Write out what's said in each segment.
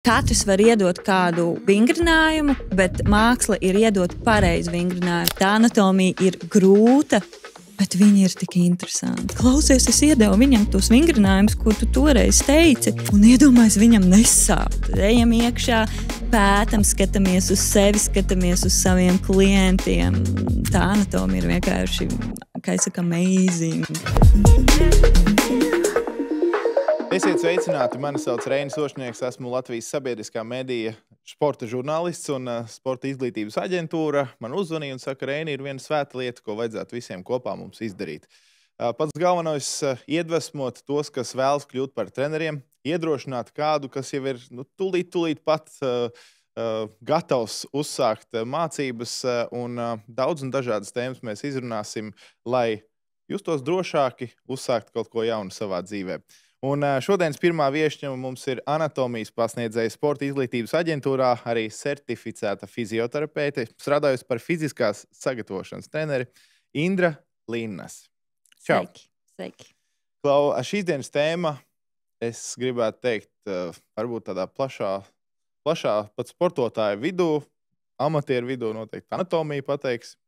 Katrs var iedot kādu vingrinājumu, bet māksla ir iedot pareizu vingrinājumu. Tā anatomija ir grūta, bet viņi ir tik interesanti. Klausies, es iedevu viņam tos vingrinājumus, ko tu toreiz teici, un iedomājies, viņam nesāp. Tad ejam iekšā, pētam, skatāmies uz sevi, skatāmies uz saviem klientiem. Tā anatomija ir vienkārši, kā es saku, amazing. Esiet sveicināti, mani sauc Reinis Ošņieks, esmu Latvijas sabiedriskā medija sporta žurnālists un sporta izglītības aģentūra. Man uzzvanīja un saka, Reini, ir viena svēta lieta, ko vajadzētu visiem kopā mums izdarīt. Pats galvenais iedvesmot tos, kas vēlas kļūt par treneriem, iedrošināt kādu, kas jau ir tūlīt pat gatavs uzsākt mācības, un daudz un dažādas tēmas mēs izrunāsim, lai justos drošāki uzsākt kaut ko jaunu savā dzīvē. Un šodienas pirmā viešņa mums ir anatomijas pasniedzēja sporta izglītības aģentūrā, arī certificēta fizioterapeite, strādājusi par fiziskās sagatavošanas treneri Indra Linnas. Čau! Sveiki! Klau, šīs dienas tēma, es gribētu teikt, varbūt tādā plašā pat sportotāju vidū, amatieru vidū noteikti anatomija pateiks.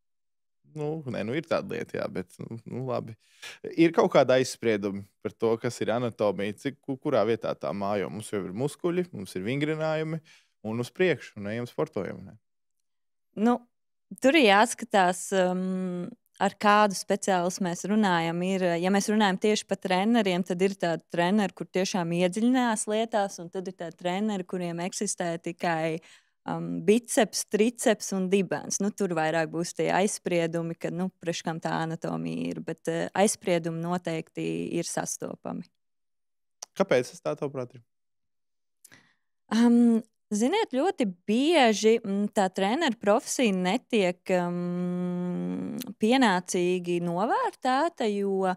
Ir tāda lieta, jā, bet labi. Ir kaut kāda aizspriedumi par to, kas ir anatomija, kurā vietā tā mājo. Mums jau ir muskuļi, mums ir vingrinājumi un uz priekšu, un ejam sportojam. Ne? Tur ir jāskatās, ar kādu speciālistu mēs runājam. Ja mēs runājam tieši par treneriem, tad ir tādi treneri, kur tiešām iedziļinās lietās, un tad ir tādi treneri, kuriem eksistē tikai biceps, triceps un dibens. Tur vairāk būs tie aizspriedumi, ka priekš kam tā anatomija ir, bet aizspriedumi noteikti ir sastopami. Kāpēc tas tā tavuprāt ir? Ziniet, ļoti bieži tā treneru profesija netiek pienācīgi novērtēta, jo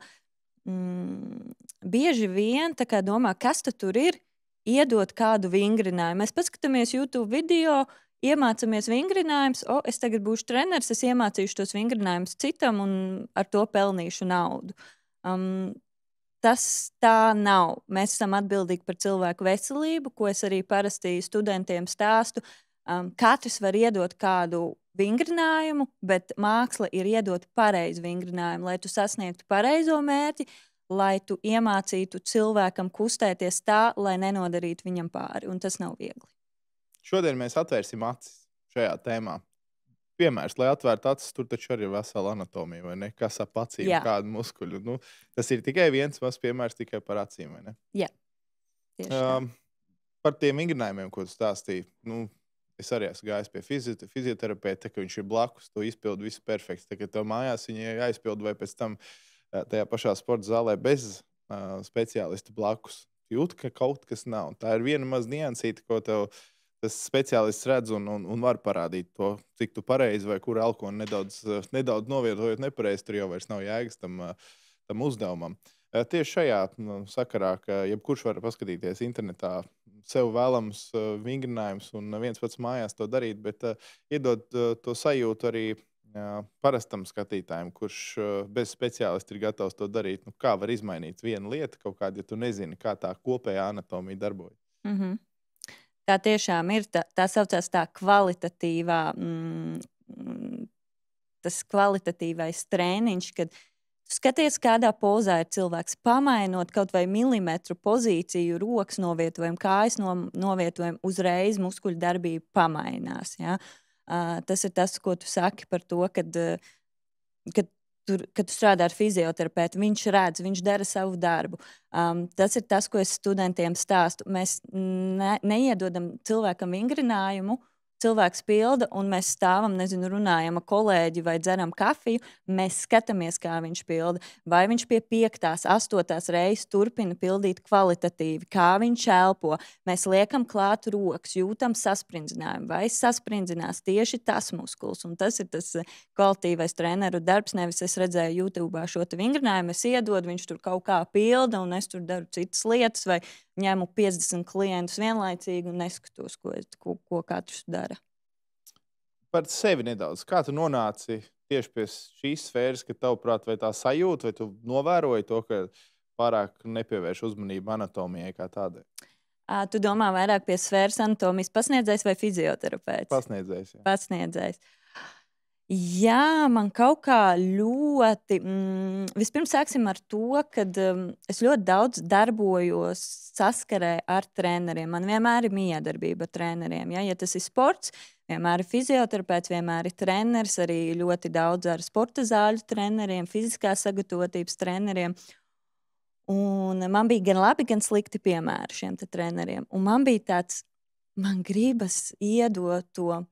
bieži vien tā kā domā, kas tur ir, iedot kādu vingrinājumu. Mēs paskatāmies YouTube video, iemācāmies vingrinājumus, es tagad būšu treneris, es iemācīšu tos vingrinājumus citam un ar to pelnīšu naudu. Tas tā nav. Mēs esam atbildīgi par cilvēku veselību, ko es arī parasti studentiem stāstu. Katrs var iedot kādu vingrinājumu, bet māksla ir iedot pareizu vingrinājumu, lai tu sasniegtu pareizo mērķi, lai tu iemācītu cilvēkam kustēties tā, lai nenodarītu viņam pāri, un tas nav viegli. Šodien mēs atvērsim acis šajā tēmā. Piemērs, lai atvērtu acis, tur taču arī ir vesela anatomija, vai ne? Kas ap acīm, kādu muskuļu. Tas ir tikai viens mazs piemērs tikai par acīm, vai ne? Jā, tieši tā. Par tiem vingrinājumiem, ko tu stāstīji, es arī esmu gājis pie fizioterapeita, ka viņš ir blakus, to izpildu visu perfekts. Tā, ka tev mājās viņa jāizpildu vai pēc tam tajā pašā sporta zālē bez speciālista blakus jūt, ka kaut kas nav. Tā ir viena maz niansīta, ko tev tas speciālists redz un var parādīt to, cik tu pareizi vai kur elkonu nedaudz novietojot nepareizi, tur jau vairs nav jēgas tam uzdevumam. Tieši šajā sakarā, ka jebkurš var paskatīties internetā sev vēlams vingrinājums un viens pats mājās to darīt, bet iedod to sajūtu arī parastam skatītājiem, kurš bez speciālista ir gatavs to darīt. Kā var izmainīt vienu lietu kaut kādu, ja tu nezini, kā tā kopējā anatomija darbojas? Tā tiešām ir, tā saucās tā kvalitatīvā, tas kvalitatīvais trēniņš, kad skaties, kādā pozā ir cilvēks, pamainot kaut vai milimetru pozīciju, rokas novietojumu, kājas novietojumu, uzreiz muskuļu darbība pamainās, ja? Tas ir tas, ko tu saki par to, kad tu strādā ar fizioterapeitu, viņš redz, viņš dara savu darbu. Tas ir tas, ko es studentiem stāstu. Mēs neiedodam cilvēkam vingrinājumu, cilvēks pilda, un mēs stāvam, runājam ar kolēģi vai dzeram kafiju, mēs skatāmies, kā viņš pilda. Vai viņš pie 5., 8. reizes turpina pildīt kvalitatīvi, kā viņš elpo. Mēs liekam klāt rokas, jūtam sasprindzinājumu, vai saspringzinās tieši tas muskulis. Un tas ir tas kvalitīvais treneru darbs. Nevis es redzēju YouTube šo vingrinājumu, es iedodu, viņš tur kaut kā pilda, un es tur daru citas lietas, vai ņemu 50 klientus vienlaicīgi un neskatos, ko katrs dara. Par sevi nedaudz. Kā tu nonāci tieši pie šīs sfēras, ka tavuprāt, vai tā sajūta, vai tu novēroji to, ka pārāk nepievērš uzmanību anatomijai kā tādai? Tu domā vairāk pie sfēras anatomijas pasniedzējs vai fizioterapeits? Pasniedzējs. Pasniedzējs. Jā, man kaut kā ļoti. Vispirms sāksim ar to, ka es ļoti daudz darbojos saskarē ar treneriem. Man vienmēr ir miedarbība ar treneriem. Ja tas ir sports, vienmēr ir fizioterapeits, vienmēr ir treneris, arī ļoti daudz ar sporta zāļu treneriem, fiziskās sagatavotības treneriem. Un man bija gan labi, gan slikti piemēri šiem treneriem. Un man bija tāds, man gribas iedot to.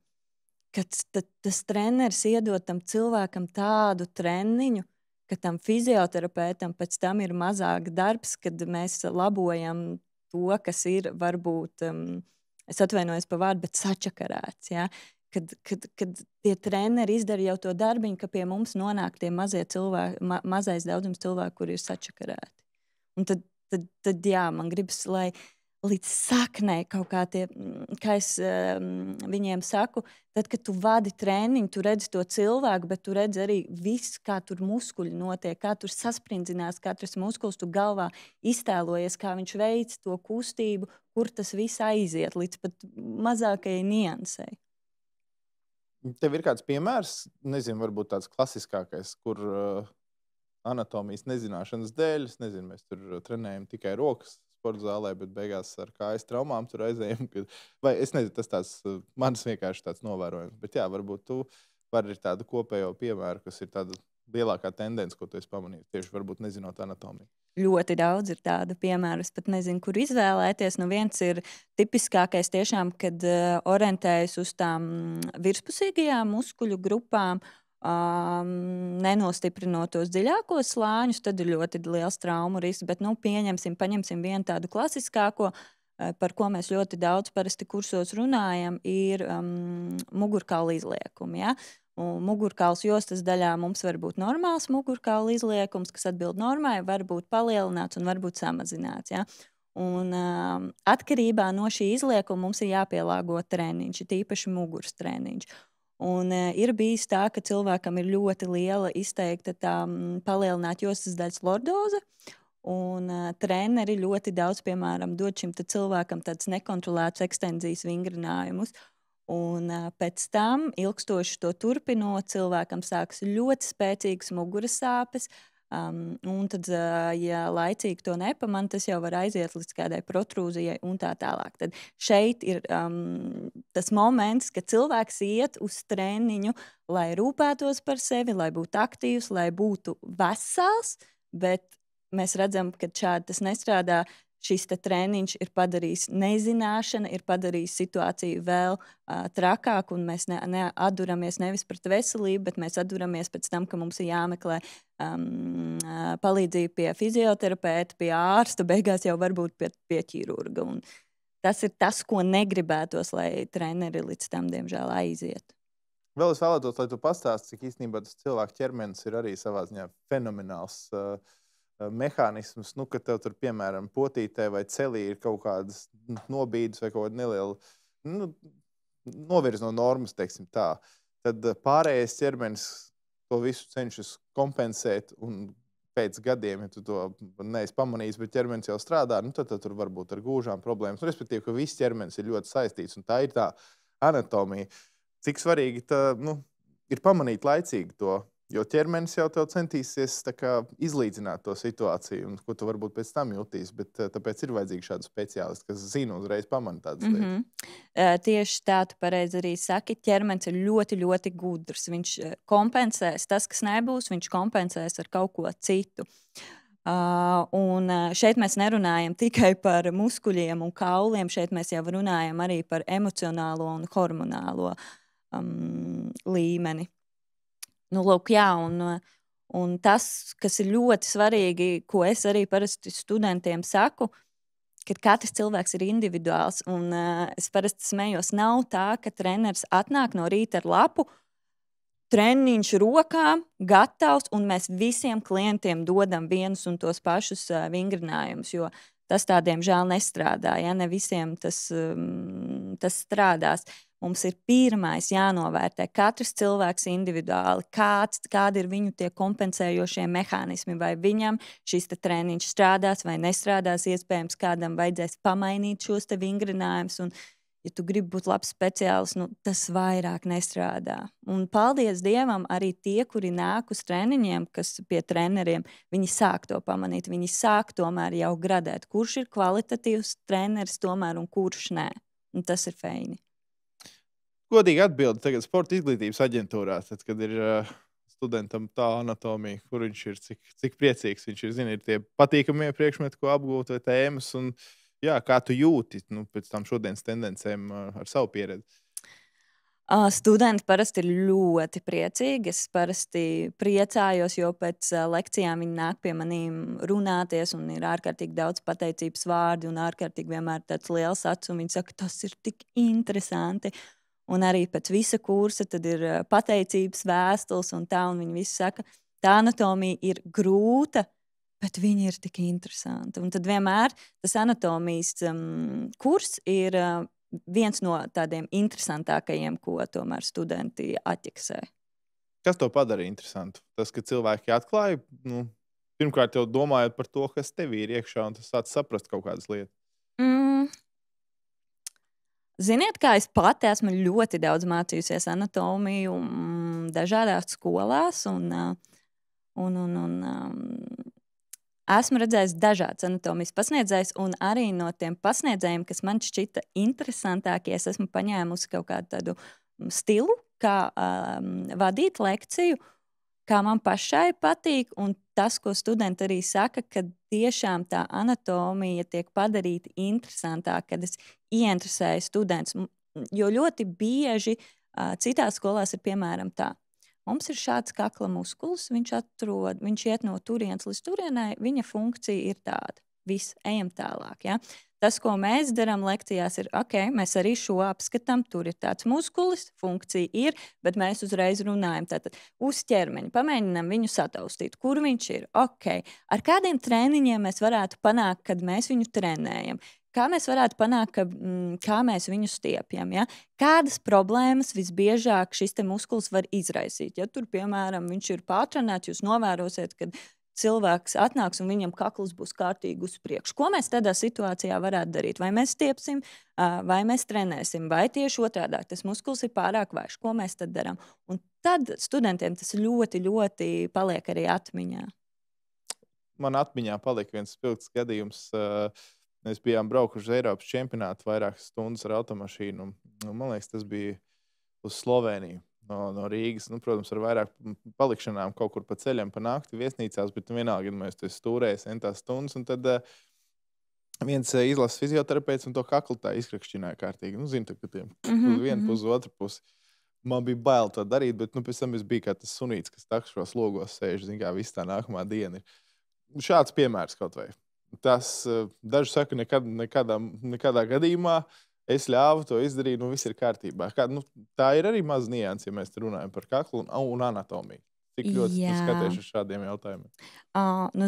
Kad tas treneris iedod tam cilvēkam tādu treniņu, ka tam fizioterapeitam pēc tam ir mazāk darbs, kad mēs labojam to, kas ir varbūt, es atvainojos par vārdu, bet sačakarēts. Ja? Kad tie treneri izdara jau to darbiņu, ka pie mums nonāk tie mazie cilvēki, mazais daudzums cilvēku, kuri ir sačakarēti. Un tad jā, man gribas, lai līdz saknei kaut kā tie, kā es viņiem saku, tad, kad tu vadi treniņu, tu redzi to cilvēku, bet tu redzi arī visu, kā tur muskuļi notiek, kā tur saspringzinās katrs muskulis, tu galvā iztēlojies, kā viņš veic to kustību, kur tas viss aiziet līdz pat mazākajai niansei. Tev ir kāds piemērs, nezinu, varbūt tāds klasiskākais, kur anatomijas nezināšanas dēļ, es nezinu, mēs tur trenējam tikai rokas sporta zālē, bet beigās ar kājas traumām tur aizējām. Vai es nezinu, tas tāds mans vienkārši tāds novērojums. Bet jā, varbūt tu vari ir tādu kopējo piemēru, kas ir tāda lielākā tendence, ko tu esi pamanījis, tieši varbūt nezinot anatomiju. Ļoti daudz ir tādu piemēru, es pat nezinu, kur izvēlēties. Nu, viens ir tipiskākais tiešām, kad orientējas uz tām virspusīgajām muskuļu grupām, nenostiprinot tos dziļākos slāņus, tad ir ļoti liels traumu risks. Bet paņemsim vienu tādu klasiskāko, par ko mēs ļoti daudz parasti kursos runājam, ir mugurkaula izliekumi. Ja? Mugurkauls jostas daļā mums var būt normāls mugurkaula izliekums, kas atbild normai, var būt palielināts un var būt samazināts. Ja? Un, atkarībā no šī izliekuma mums ir jāpielāgo treniņš, tīpaši muguras treniņš. Un, ir bijis tā, ka cilvēkam ir ļoti liela izteikta tā palielināta jostas daļas lordoze. Un treneri ļoti daudz, piemēram, dod šim cilvēkam tādus nekontrolētus ekstenzijas vingrinājumus. Un pēc tam, ilgstoši to turpinot, cilvēkam sākas ļoti spēcīgas muguras sāpes. Un tad, ja laicīgi to nepamanā, tas jau var aiziet līdz kādai protrūzijai un tā tālāk. Tad šeit ir tas moments, kad cilvēks iet uz treniņu, lai rūpētos par sevi, lai būtu aktīvs, lai būtu vesels, bet mēs redzam, ka šādi tas nestrādā. Šis treniņš ir padarījis nezināšana, ir padarījis situāciju vēl trakāku, un mēs atduramies nevis pret veselību, bet mēs atduramies pēc tam, ka mums ir jāmeklē palīdzība pie fizioterapeita, pie ārsta, beigās jau varbūt pie ķirurga. Un tas ir tas, ko negribētos, lai treneri līdz tam, diemžēl, aiziet. Vēl es vēlētos, lai tu pastāsti, cik īstenībā tas cilvēku ķermenis ir arī savā ziņā fenomenāls mehānisms, ka tev tur, piemēram, potītē vai celī ir kaut kādas nobīdes vai kaut kāda neliela novirz no normas, teiksim tā. Tad pārējais ķermenis to visu cenšas kompensēt, un pēc gadiem, ja tu to neesi pamanījis, bet ķermenis jau strādā, tad tur var būt ar gūžām problēmas. Respektīvi, ka viss ķermenis ir ļoti saistīts, un tā ir tā anatomija. Cik svarīgi ir pamanīt laicīgi to, jo ķermenis jau tev centīsies izlīdzināt to situāciju, un ko tu varbūt pēc tam jutīs, bet tāpēc ir vajadzīgi šādi speciālisti, kas zina uzreiz pamana tādas lietas. Tieši tā tu pareizi arī saki, ķermenis ir ļoti, ļoti gudrs. Viņš kompensēs tas, kas nebūs, viņš kompensēs ar kaut ko citu. Un šeit mēs nerunājam tikai par muskuļiem un kauliem, šeit mēs jau runājam arī par emocionālo un hormonālo līmeni. Lūk, jā, un tas, kas ir ļoti svarīgi, ko es arī parasti studentiem saku, ka katrs cilvēks ir individuāls. Un es parasti smējos, nav tā, ka treneris atnāk no rīta ar lapu, treniņš rokā, gatavs, un mēs visiem klientiem dodam vienus un tos pašus vingrinājumus, jo tas tādiem žēl nestrādā. Ja? Ne visiem tas strādās. mums ir pirmais jānovērtē katrs cilvēks individuāli, kādi ir viņu tie kompensējošie mehānismi, vai viņam šis treniņš strādās vai nestrādās, iespējams, kādam vajadzēs pamainīt šos te vingrinājumus, un ja tu gribi būt labs speciālists, tas vairāk nestrādā. Un paldies Dievam, arī tie, kuri nāk uz treniņiem, kas pie treneriem, viņi sāk to pamanīt, viņi sāk tomēr jau gradēt, kurš ir kvalitatīvs treneris tomēr un kurš nē. Un tas ir feini. Godīgi atbildi tagad sporta izglītības aģentūrā, tad, kad ir studentam tā anatomija, kur viņš ir, cik priecīgs viņš ir, ir tie patīkamie priekšmeti, ko apgūt vai tēmas, un jā, kā tu jūti pēc tam šodienas tendencēm ar savu pieredzi? Studenti parasti ir ļoti priecīgi. Es parasti priecājos, jo pēc lekcijām viņi nāk pie maniem runāties, un ir ārkārtīgi daudz pateicības vārdi, un ārkārtīgi vienmēr tāds liels acs, un viņi saka, tas ir tik interesanti. Un arī pēc visa kursa tad ir pateicības vēstules, un viņi visi saka, tā anatomija ir grūta, bet viņi ir tik interesanti. Un tad vienmēr tas anatomijas kurs ir viens no tādiem interesantākajiem, ko tomēr studenti atķeksē. Kas to padara interesantu? Tas, ka cilvēki atklāja, pirmkārt jau domājot par to, kas tevī ir iekšā, un tas sāc saprast kaut kādas lietas. Ziniet, kā es pati esmu ļoti daudz mācījusies anatomiju dažādās skolās, un esmu redzējis dažādas anatomijas pasniedzējus, un arī no tiem pasniedzējiem, kas man šķita interesantākie, es esmu paņēmusi kaut kādu tādu stilu, kā vadīt lekciju, kā man pašai patīk, un tas, ko studenti arī saka, ka tiešām tā anatomija tiek padarīta interesantāk, kad es ieinteresēju studentus, jo ļoti bieži citās skolās ir piemēram tā. Mums ir šāds kakla muskulis, viņš iet no turienes līdz turienei, viņa funkcija ir tāda. Viss, ejam tālāk. Ja? Tas, ko mēs darām lekcijās, ir, mēs arī šo apskatām, tur ir tāds muskulis, funkcija ir, bet mēs uzreiz runājam tātad uz ķermeņa, pamēģinām viņu sataustīt, kur viņš ir. Ar kādiem treniņiem mēs varētu panākt, kad mēs viņu trenējam? Kā mēs varētu panākt, kā mēs viņu stiepjam? Ja? Kādas problēmas visbiežāk šis muskulis var izraisīt? Ja tur, piemēram, viņš ir pārtrenēts, jūs novērosiet, kad cilvēks atnāks un viņam kakls būs kārtīgi uz priekšu. Ko mēs tādā situācijā varētu darīt? Vai mēs stiepsim, vai mēs trenēsim, vai tieši otrādi tas muskulis ir pārāk vājš? Ko mēs tad darām? Un tad studentiem tas ļoti, ļoti paliek arī atmiņā. Man atmiņā palika viens spilgts gadījums. Mēs bijām braukuši uz Eiropas čempionātu vairākas stundas ar automašīnu. Man liekas, tas bija uz Sloveniju no Rīgas. Protams, ar vairāk palikšanām kaut kur pa ceļam, pa nakti viesnīcās, bet vienalga, mēs tur stūrējām entās stundas. Un tad viens izlases fizioterapeits un to kaklu tā izkrakšķināja kārtīgi. Zinu, ka tiem uz vienu pusi, uz otru pusi. Man bija bail to darīt, bet pēc tam es biju kā tas sunīts, kas takšos logos sēž, zin kā viss tā nākamā diena ir. Šāds piemērs kaut vai. Tas daži saka, nekādā gadījumā es ļāvu to izdarīt, viss ir kārtībā. Tā ir arī maz nianses, ja mēs runājam par kaklu un anatomiju. Cik ļoti skaties uz šādiem jautājumiem?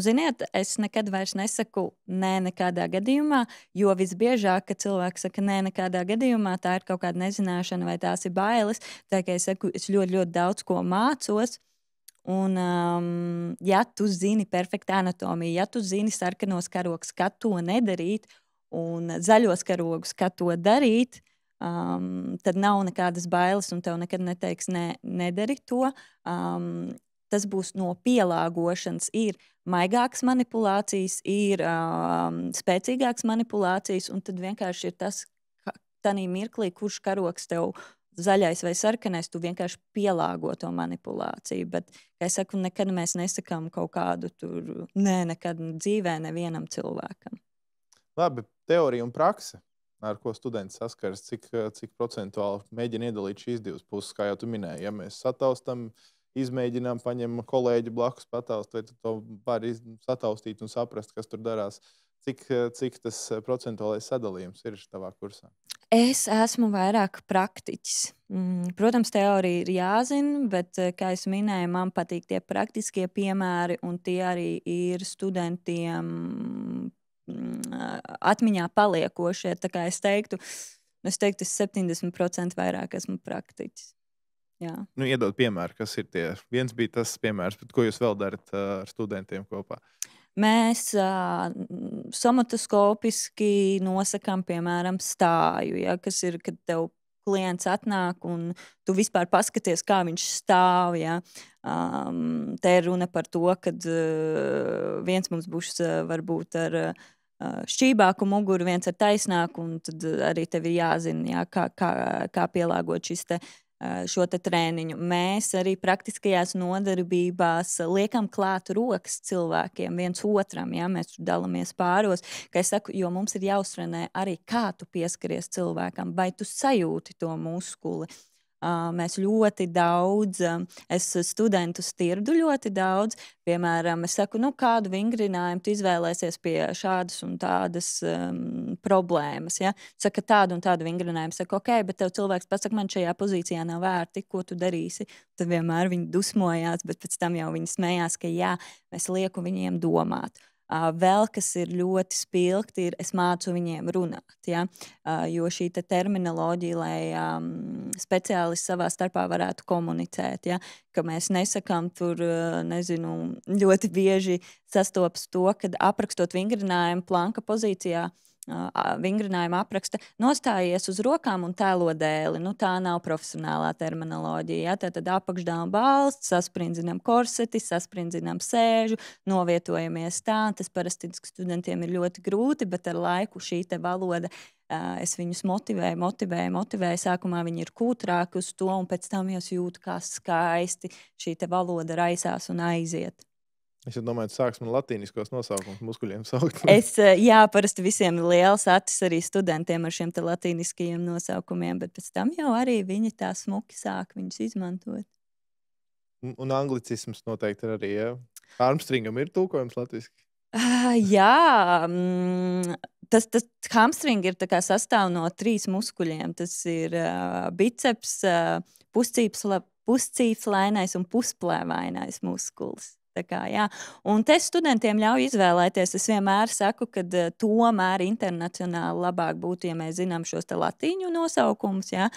Ziniet, es nekad vairs nesaku nē, nekādā gadījumā, jo visbiežāk, kad cilvēks saka nē, nekādā gadījumā, tā ir kaut kāda nezināšana vai tās ir bailes. Tā kā es saku, es ļoti, ļoti daudz ko mācos. Un, ja tu zini perfektu anatomiju, ja tu zini sarkanos karogus, kā to nedarīt, un zaļos karogus, kā to darīt, tad nav nekādas bailes, un tev nekad neteiks, nedari to. Tas būs no pielāgošanas. Ir maigākas manipulācijas, ir spēcīgākas manipulācijas, un tad vienkārši ir tas, tādā mirklī, kurš karogs tev zaļais vai sarkanais, tu vienkārši pielāgo to manipulāciju. Bet, kā es saku, nekad mēs nesakām kaut kādu tur, nekad dzīvē nevienam cilvēkam. Labi, teorija un prakse, ar ko studenti saskaras, cik procentuāli mēģina iedalīt šīs divas puses, kā jau tu minēji. Ja mēs sataustam, izmēģinām, paņem kolēģi blakus pataust, vai tu to vari sataustīt un saprast, kas tur darās. Cik tas procentuālais sadalījums ir tavā kursā? Es esmu vairāk praktiķis. Protams, teorija ir jāzina, bet, kā jau minēju, man patīk tie praktiskie piemēri, un tie arī ir studentiem atmiņā paliekošie. Tā kā es teiktu, Es teiktu, es 70% vairāk esmu praktiķis. Jā. Iedod piemēru, kas ir tie. Viens bija tas piemērs, bet ko jūs vēl darat ar studentiem kopā? Mēs somatoskopiski nosakām, piemēram, stāju, ja, kas ir, kad tev klients atnāk un tu vispār paskaties, kā viņš stāv. Ja. Te ir runa par to, ka viens mums būs varbūt ar šķībāku muguru, viens ar taisnāku, un tad arī tev ir jāzina, ja, kā pielāgot šo treniņu. Mēs arī praktiskajās nodarbībās liekam klāt rokas cilvēkiem viens otram, ja mēs dalāmies pāros, kā es saku, jo mums ir jāuztrenē arī, kā tu pieskaries cilvēkam, vai tu sajūti to muskuli. Mēs ļoti daudz, es studentus tirdu ļoti daudz, piemēram, es saku, kādu vingrinājumu tu izvēlēsies pie šādas un tādas problēmas, ja? Saka, tādu un tādu vingrinājumu, saka, ok, bet tev cilvēks pasaka, man šajā pozīcijā nav vērti, ko tu darīsi, tad vienmēr viņi dusmojās, bet pēc tam jau viņi smējās, ka jā, es lieku viņiem domāt. Vēl kas ir ļoti spilgti, ir es mācu viņiem runāt. Ja? Jo šī terminoloģija, lai speciālisti savā starpā varētu komunicēt, ja? Ka mēs nesakām tur, nezinu, ļoti bieži sastopas to, kad aprakstot vingrinājumu planka pozīcijā, vingrinājumu apraksta, nostājies uz rokām un tēlo dēli. Tā nav profesionālā terminoloģija. Ja? Tad apakšdāma balsts, sasprindzinām korseti, sasprindzinām sēžu, novietojamies tā. Tas parasti studentiem ir ļoti grūti, bet ar laiku šī valoda, es viņus motivēju. Sākumā viņi ir kūtrāki uz to, un pēc tam jūs jūt, kā skaisti šī valoda raisās un aiziet. Es domāju, ka sāksim latīniskos nosaukumus muskuļiem saukt. Jā, parasti visiem ir liels acis arī studentiem ar šiem latīniskajiem nosaukumiem, bet pēc tam jau arī viņi tā smuki sāk viņus izmantot. Un anglicisms noteikti ir arī, ja? Armstringam ir tulkojums latviski? Jā, tas hamstring ir sastāv no 3 muskuļiem. Tas ir biceps, puscīpslainais un pusplēvainais muskulis. Un te studentiem ļauj izvēlēties. Es vienmēr saku, ka tomēr internacionāli labāk būtu, ja mēs zinām šos latīņu nosaukumus. Ja?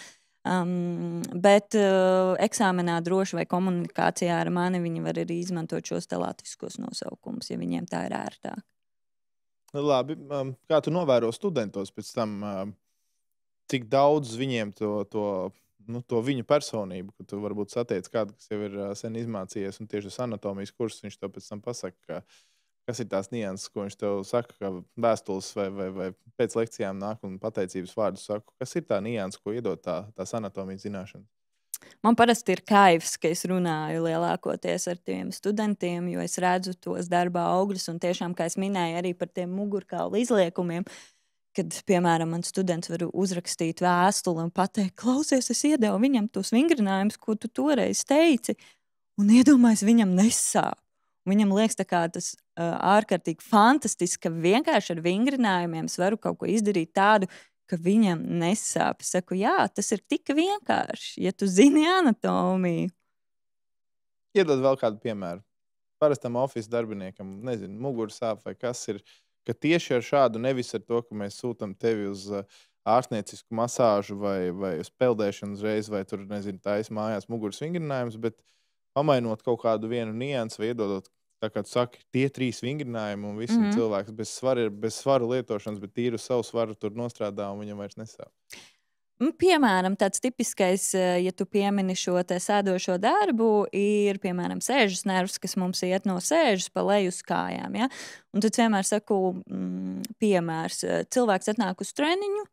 Bet eksāmenā droši vai komunikācijā ar mani viņi var arī izmantot šos latviskos nosaukumus, ja viņiem tā ir ērtāk. Labi, kā tu novēro studentos pēc tam, cik daudz viņiem to viņu personību, ka tu varbūt satiec kādu, kas jau ir sen izmācījies un tieši uz anatomijas kursus, viņš tev pēc tam pasaka, kas ir tās nianses, ko viņš tev saka, ka vēstules vai pēc lekcijām nāk un pateicības vārdus saka, kas ir tā nianses, ko iedod tās anatomijas zināšanas? Man parasti ir kaivs, ka es runāju lielākoties ar tiem studentiem, jo es redzu tos darba augļus un tiešām, kā es minēju, arī par tiem mugurkaula izliekumiem, kad, piemēram, man students var uzrakstīt vēstuli un pateikt, klausies, es iedevu viņam tos vingrinājumus, ko tu toreiz teici, un iedomājies, viņam nesāp. Viņam liekas tas ārkārtīgi fantastiski, ka vienkārši ar vingrinājumiem es varu kaut ko izdarīt tādu, ka viņam nesāp. Es saku, jā, tas ir tik vienkārši, ja tu zini anatomiju. Iedod vēl kādu piemēru. Parastam office darbiniekam, nezinu, muguras sāp vai kas ir, ka tieši ar šādu, nevis ar to, ka mēs sūtam tevi uz ārstniecisku masāžu vai uz peldēšanu uzreiz, vai tur, nezinu, taisa mājās muguras vingrinājumus, bet pamainot kaut kādu vienu niansu vai iedodot, tā kā tu saki, tie 3 vingrinājumi un visam cilvēks bez svaru lietošanas, bet tīru savu svaru tur nostrādā un viņam vairs nesāp. Piemēram, tāds tipiskais, ja tu piemini šo sēdošo darbu, ir, piemēram, sēžas nervs, kas mums iet no sēžas pa leju uz kājām. Ja? Un tad vienmēr saku, piemērs, cilvēks atnāk uz treniņu,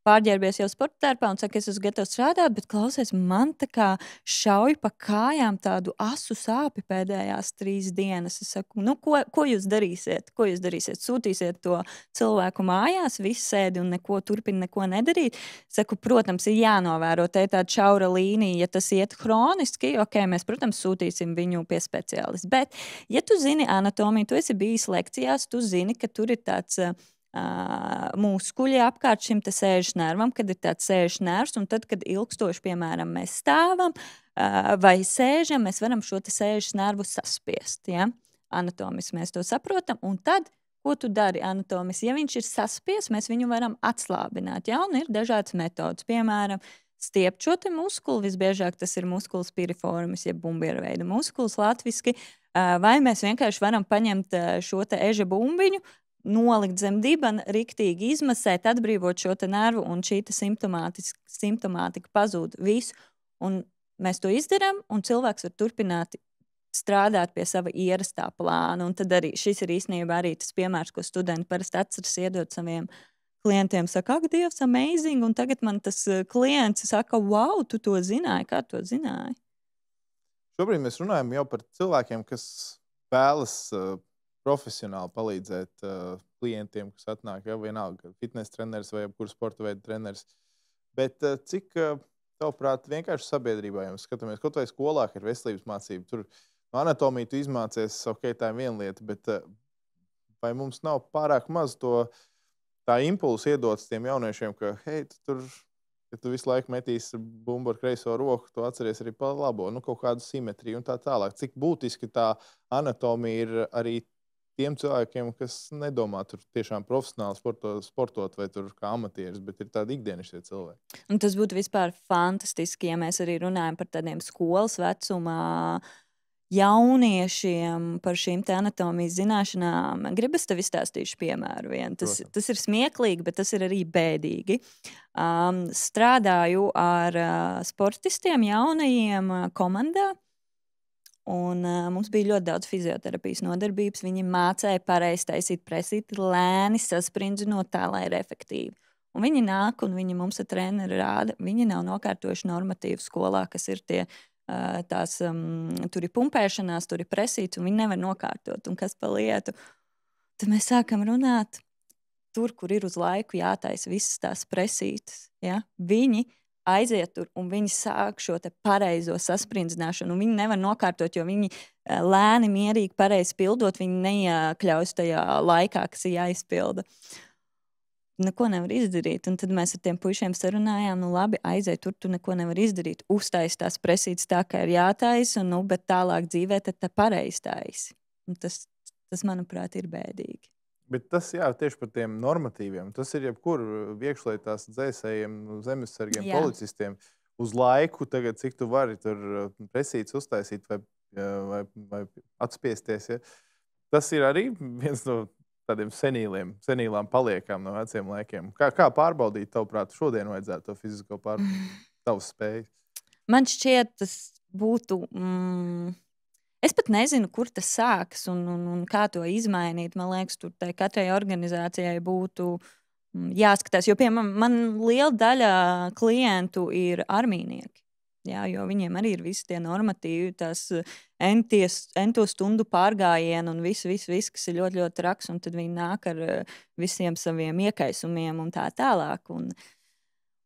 pārģērbies jau sporta tērpā un saka, es esmu gatavs strādāt, bet klausies, man tā kā šauj pa kājām tādu asu sāpi pēdējās 3 dienas. Es saku, ko jūs darīsiet? Ko jūs darīsiet? Sūtīsiet to cilvēku mājās, visi sēdi un turpina neko nedarīt. Saku, protams, ir jānovēro te tāda šaura līnija, ja tas iet hroniski, ok, mēs, protams, sūtīsim viņu pie speciālista. Bet, ja tu zini anatomiju, tu esi bijis lekcijās, tu zini, ka tur ir tāds muskuļi apkārt šim sēžas nervam, kad ir tāds sēžas nervs, un tad, kad ilgstoši, piemēram, mēs stāvam vai sēžam, mēs varam šo sēžas nervu saspiest. Ja? Anatomiski mēs to saprotam, un tad ko tu dari anatomiski. Ja viņš ir saspies, mēs viņu varam atslābināt. Ja? Un ir dažādas metodas, piemēram, stiept šo muskuli. Visbiežāk tas ir muskulis piriformis, jeb bumbieru veida muskulis latviski. Vai mēs vienkārši varam paņemt šo eža bumbiņu, nolikt zem dibana, riktīgi izmasēt, atbrīvot šo nervu, un šī simptomātika pazūd visu. Un mēs to izdarām, un cilvēks var turpināt strādāt pie sava ierastā plāna. Un tad arī šis ir īstenībā arī tas piemērs, ko studenti parasti atceras iedot saviem klientiem. Saka, ak, Dievs, amazing! Un tagad man tas klients saka, wow, tu to zināji, kā to zināji? Šobrīd mēs runājam jau par cilvēkiem, kas vēlas profesionāli palīdzēt klientiem, kas atnāk, ja vienalga fitness treneris vai jebkurš sporta veida treneris. Bet cik, tavuprāt, vienkārši sabiedrībā, ja mēs skatāmies, kaut vai skolā, ir veselības mācība, tur anatomiju tu izmācies, ok, tā ir viena lieta, bet vai mums nav pārāk maz tā impulsu iedots tiem jauniešiem, ka, hei, ja tu visu laiku metīsi bumbu ar kreiso roku, tu atceries arī pa labo, kaut kādu simetriju un tā tālāk. Cik būtiski tā anatomija ir arī tiem cilvēkiem, kas nedomā tur tiešām profesionāli sportot vai tur kā amatieris, bet ir tādi ikdienišķie cilvēki. Un tas būtu vispār fantastiski, ja mēs arī runājam par tādiem skolas vecumā jauniešiem par šīm anatomijas zināšanām. Gribas tev izstāstīšu piemēru vienu. Tas ir smieklīgi, bet tas ir arī bēdīgi. Strādāju ar sportistiem jaunajiem komandā, un mums bija ļoti daudz fizioterapijas nodarbības. Viņi mācīja pareizi taisīt presīti, lēni sasprindzinot tā, lai ir efektīvi. Un viņi nāk, un viņi mums ar treneri rāda, viņi nav nokārtojuši normatīvu skolā, kas ir tie tur ir pumpēšanās, tur ir presīts, un viņi nevar nokārtot. Un kas pa lietu? Tad mēs sākam runāt tur, kur ir uz laiku jātaisa visas tās presītes. Ja? Viņi aiziet tur, un viņi sāk šo pareizo sasprindzināšanu, un viņi nevar nokārtot, jo viņi lēni, mierīgi, pareizi pildot, viņi neiekļaujas tajā laikā, kas ir jāizpilda. Neko nevar izdarīt. Un tad mēs ar tiem puišiem sarunājām, labi, aizej tur, tu neko nevar izdarīt. Uztais tās presītes tā, kā ir jātaisa, bet tālāk dzīvē tad tā pareizi taisi. Tas, manuprāt, ir bēdīgi. Bet tas, jā, tieši par tiem normatīviem, tas ir jebkur iekšlietās dzēsējiem, zemesargiem, policistiem. Uz laiku tagad, cik tu vari tur presītes uztaisīt vai atspiesties. Ja? Tas ir arī viens no tādiem senīlām paliekām no veciem laikiem. Kā pārbaudīt, tavuprāt, šodien vajadzētu to fizisko tavas spējas? Man šķiet, tas būtu... Es pat nezinu, kur tas sākas un kā to izmainīt. Man liekas, tur katrai organizācijai būtu jāskatās. Jo, piemēram, man liela daļa klientu ir armijnieki. Jā, jo viņiem arī ir visi tie normatīvi, tās ento stundu pārgājieni un viss, kas ir ļoti, ļoti traks. Un tad viņi nāk ar visiem saviem iekaisumiem un tā tālāk.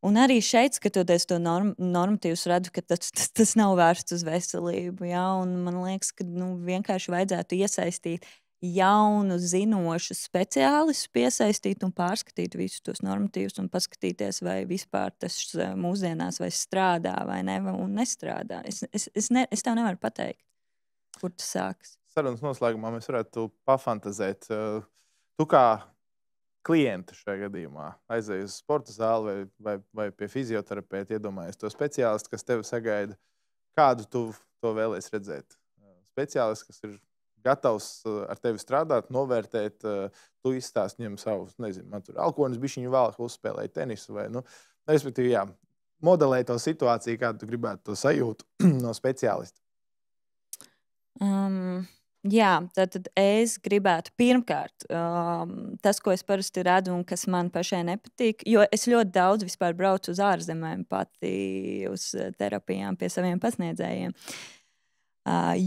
Un arī šeit, skatoties to normatīvus, redzu, ka tas nav vērsts uz veselību. Jā, un man liekas, ka vienkārši vajadzētu iesaistīt jaunu, zinošu speciālistu, piesaistīt un pārskatīt visus tos normatīvus un paskatīties, vai vispār tas mūsdienās vai strādā vai ne, un nestrādā. Es tev nevaru pateikt, kur tas sākas. Sarunas noslēgumā mēs varētu pafantazēt. Tu kā klienta šajā gadījumā aizej uz sporta zāli vai pie fizioterapeita, iedomājies to speciālistu, kas tevi sagaida. Kādu tu to vēlies redzēt? Speciālists, kas ir gatavs ar tevi strādāt, novērtēt, tu izstāst viņam savus, nezinu, man tur alkonis bišķiņu vēlāk uzspēlēja tenisu vai, respektīvi, jā, modelēja to situāciju, kādu tu gribētu to sajūtu no speciālista. Jā, tad es gribētu pirmkārt, tas, ko es parasti redzu un kas man pašai nepatīk, jo es ļoti daudz vispār braucu uz ārzemēm pati uz terapijām pie saviem pasniedzējiem,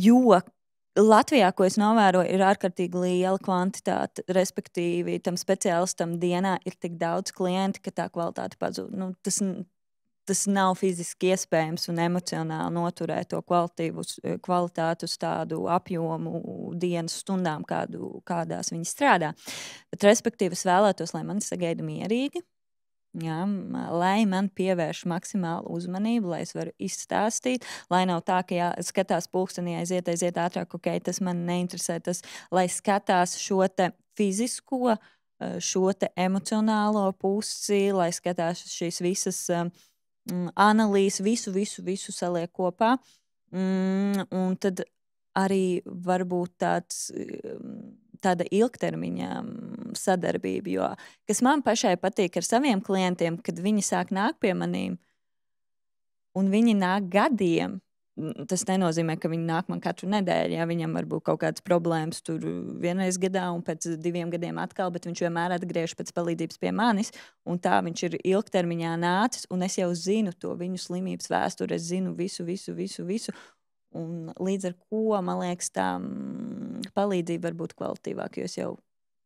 jo Latvijā, ko es novēroju, ir ārkārtīgi liela kvantitāte, respektīvi tam speciālistam dienā ir tik daudz klienti, ka tā kvalitāte pazūd. Tas nav fiziski iespējams un emocionāli noturēt to kvalitāti uz tādu apjomu dienas stundām, kādās viņi strādā. Bet, respektīvi, es vēlētos, lai mani sagaida mierīgi. Jā, lai man pievērš maksimālu uzmanību, lai es varu izstāstīt, lai nav tā, ka skatās pulkstenī, aiziet ātrāk, ok, tas man neinteresē, lai skatās šo te fizisko, šo te emocionālo pusi, lai skatās šīs visas analīzes, visu saliek kopā. Un tad arī varbūt tāda ilgtermiņa sadarbība. Jo, kas man pašai patīk ar saviem klientiem, kad viņi sāk nākt pie maniem, un viņi nāk gadiem. Tas nenozīmē, ka viņi nāk man katru nedēļu. Ja viņam var būt kaut kādas problēmas tur vienreiz gadā, un pēc 2 gadiem atkal, bet viņš vienmēr atgriežas pēc palīdzības pie manis. Un tā viņš ir ilgtermiņā nācis, un es jau zinu to viņu slimības vēsturi, es zinu visu. Un līdz ar to, man liekas, tā palīdzība var būt kvalitīvāka, jo es jau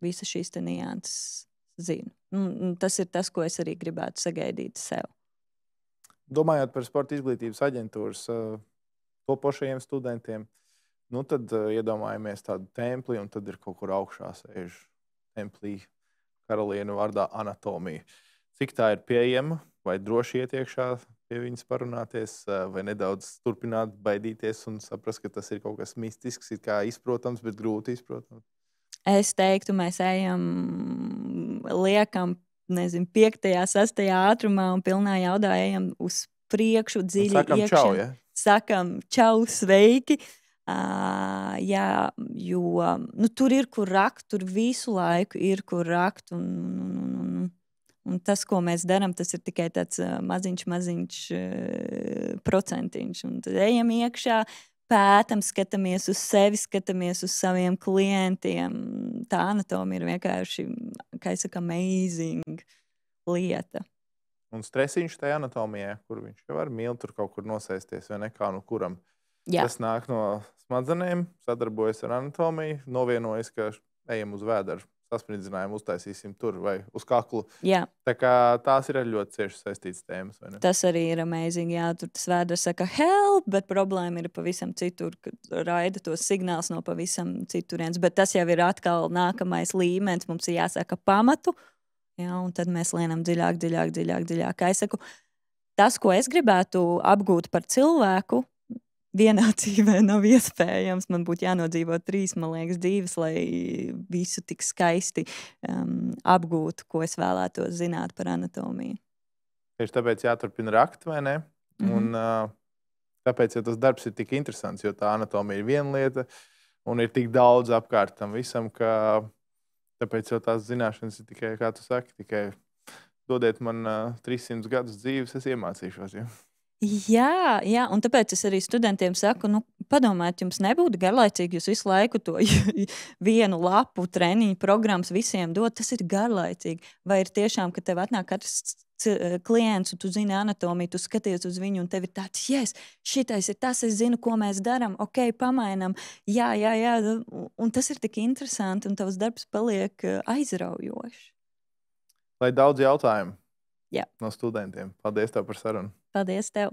visas šīs nianses zinu. Tas ir tas, ko es arī gribētu sagaidīt sev. Domājot par sporta izglītības aģentūras topošajiem studentiem, tad iedomājamies tādu templi, un tad ir kaut kur augšā sēž templī karaliene vārdā Anatomija. Cik tā ir pieejama, vai droši iet iekšā pie viņas parunāties, vai nedaudz turpināt baidīties un saprast, ka tas ir kaut kas mistisks, it kā izprotams, bet grūti izprotams? Es teiktu, mēs liekam, 5., 6. ātrumā un pilnā jaudā ejam uz priekšu, dziļi iekšā. Čau, ja? Sakam čau, sveiki. Jā, jo tur ir kur rakt, tur visu laiku ir kur rakt. Un tas, ko mēs darām, tas ir tikai tāds maziņš procentiņš. Un tad ejam iekšā, pētam, skatāmies uz sevi, skatāmies uz saviem klientiem. Tā anatomija ir vienkārši, kā es saku, amazing lieta. Un stresiņš tajā anatomijā, kur viņš jau var mīl tur kaut kur nosēsties, vai nekā no kuram. Jā. Tas nāk no smadzenēm, sadarbojas ar anatomiju, novienojas, ka ejam uz vēdera. Saspridzinājumu uztaisīsim tur vai uz kaklu. Jā. Tā kā tās ir ļoti cieši saistītas tēmas. Tas arī ir amazing. Jā, tur tas vēders saka help, bet problēma ir pavisam citur, kad raida tos signālus no pavisam citurienes. Bet tas jau ir atkal nākamais līmenis. Mums ir jāsaka pamatu, jā, un tad mēs lienam dziļāk. Es saku, tas, ko es gribētu apgūt par cilvēku, vienā dzīvē nav iespējams. Man būtu jānodzīvo 3, man liekas, dzīves, lai visu tik skaisti apgūtu, ko es vēlētos zināt par anatomiju. Tieši tāpēc jāturpina rakt, vai ne? Un tāpēc, ja tas darbs ir tik interesants, jo tā anatomija ir viena lieta, un ir tik daudz apkārt tam visam, ka tāpēc jau tās zināšanas ir tikai, kā tu saki, tikai dodiet man 300 gadus dzīves, es iemācīšos. Ja? Jā, un tāpēc es arī studentiem saku, padomājiet, jums nebūtu garlaicīgi, jūs visu laiku to vienu lapu treniņu programmas visiem dot, tas ir garlaicīgi. Vai ir tiešām, ka tev atnāk katrs klients, un tu zini anatomiju, tu skaties uz viņu, un tev ir tāds, yes, šitais ir tas, es zinu, ko mēs darām, ok, pamainam, jā, un tas ir tik interesanti, un tavs darbs paliek aizraujošs. Lai daudz jautājumu no studentiem. Paldies tev par sarunu. Paldies tev.